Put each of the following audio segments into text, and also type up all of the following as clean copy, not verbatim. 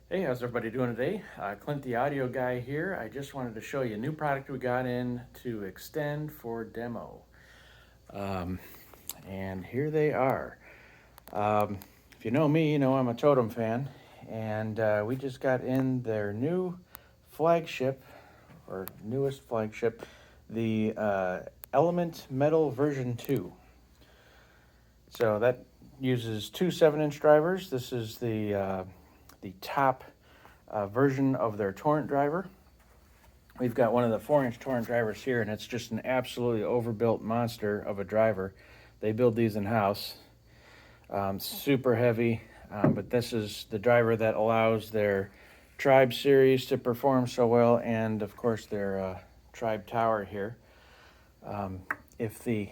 Hey, how's everybody doing today? Clint the audio guy here. I just wanted to show you a new product we got in to Xtend for demo. Um, and here they are. If you know me, you know I'm a Totem fan. And we just got in their new flagship, or newest flagship, the Element Metal version 2. So that uses two 7-inch drivers. This is the top version of their torrent driver. We've got one of the 4-inch torrent drivers here, and it's just an absolutely overbuilt monster of a driver. They build these in-house. Super heavy, but this is the driver that allows their Tribe series to perform so well, and of course their Tribe tower here. Um, if the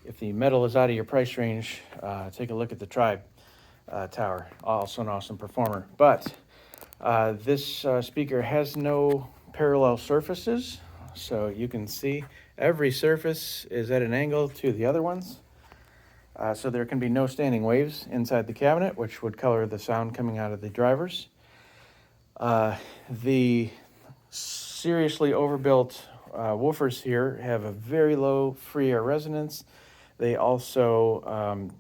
if the metal is out of your price range, take a look at the Tribe tower. Also an awesome performer. But this speaker has no parallel surfaces, so you can see every surface is at an angle to the other ones. So there can be no standing waves inside the cabinet, which would color the sound coming out of the drivers. The seriously overbuilt woofers here have a very low free air resonance. They also,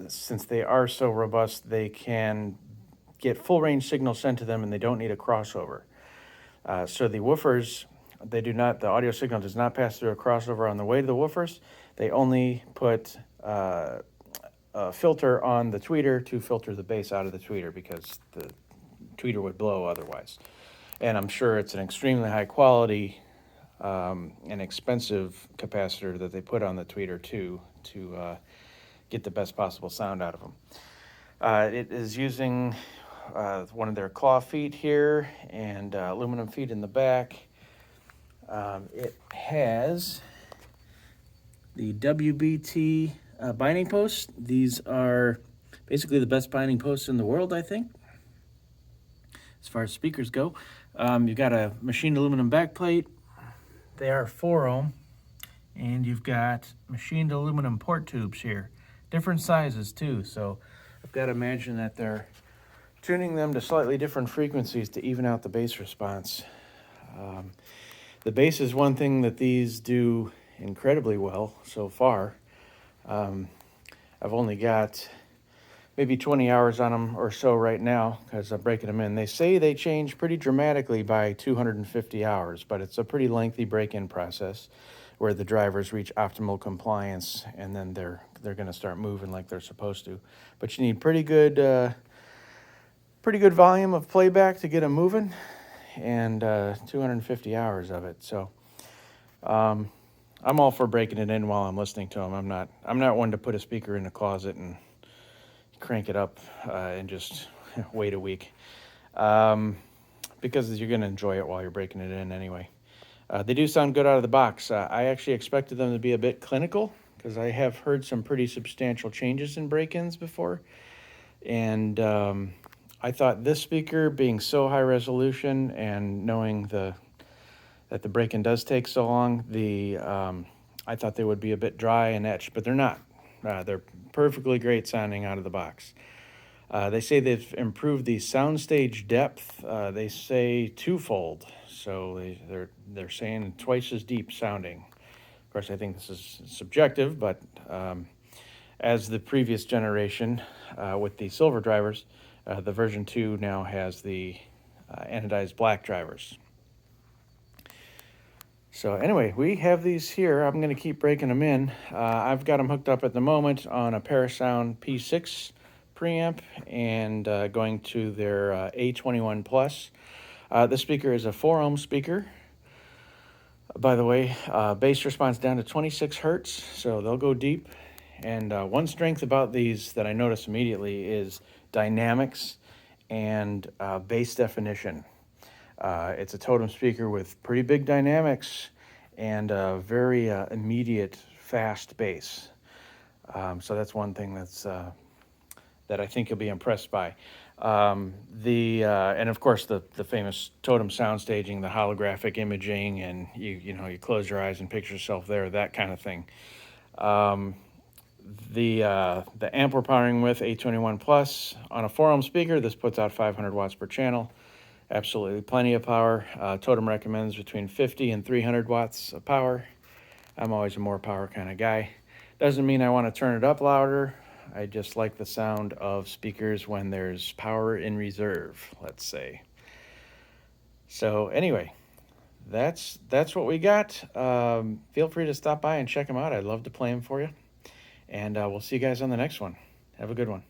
since they are so robust, they can get full range signals sent to them and they don't need a crossover. So the woofers, the audio signal does not pass through a crossover on the way to the woofers. They only put a filter on the tweeter to filter the bass out of the tweeter because the tweeter would blow otherwise. And I'm sure it's an extremely high quality and expensive capacitor that they put on the tweeter too to get the best possible sound out of them. It is using one of their claw feet here and aluminum feet in the back. It has the WBT binding posts. These are basically the best binding posts in the world, I think, as far as speakers go. You've got a machined aluminum backplate. They are 4 ohm. And you've got machined aluminum port tubes here. Different sizes too, so I've got to imagine that they're tuning them to slightly different frequencies to even out the bass response. The bass is one thing that these do incredibly well so far. I've only got maybe 20 hours on them or so right now because I'm breaking them in. They say they change pretty dramatically by 250 hours, but it's a pretty lengthy break-in process where the drivers reach optimal compliance and then they're going to start moving like they're supposed to. But you need pretty good volume of playback to get them moving, and 250 hours of it. So I'm all for breaking it in while I'm listening to them. I'm not one to put a speaker in a closet and crank it up and just wait a week, because you're going to enjoy it while you're breaking it in anyway. They do sound good out of the box. I actually expected them to be a bit clinical because I have heard some pretty substantial changes in break-ins before. And I thought this speaker being so high resolution and knowing that the break-in does take so long, I thought they would be a bit dry and etched, but they're not. They're perfectly great sounding out of the box. They say they've improved the soundstage depth. They say twofold, so they're saying twice as deep sounding. Of course, I think this is subjective, but as the previous generation with the silver drivers, the version 2 now has the anodized black drivers. So anyway, we have these here. I'm going to keep breaking them in. I've got them hooked up at the moment on a Parasound P6 preamp and going to their A21 Plus. This speaker is a 4 ohm speaker. By the way, bass response down to 26 hertz, so they'll go deep. And one strength about these that I notice immediately is dynamics and bass definition. It's a Totem speaker with pretty big dynamics and a very immediate, fast bass. So that's one thing that I think you'll be impressed by. And of course the famous Totem sound staging, the holographic imaging, and you close your eyes and picture yourself there, that kind of thing. The amp we're powering with, 821 plus, on a 4 ohm speaker. This puts out 500 watts per channel. Absolutely plenty of power. Totem recommends between 50 and 300 watts of power. I'm always a more power kind of guy. Doesn't mean I want to turn it up louder. I just like the sound of speakers when there's power in reserve, let's say. So anyway, that's what we got. Feel free to stop by and check them out. I'd love to play them for you. And we'll see you guys on the next one. Have a good one.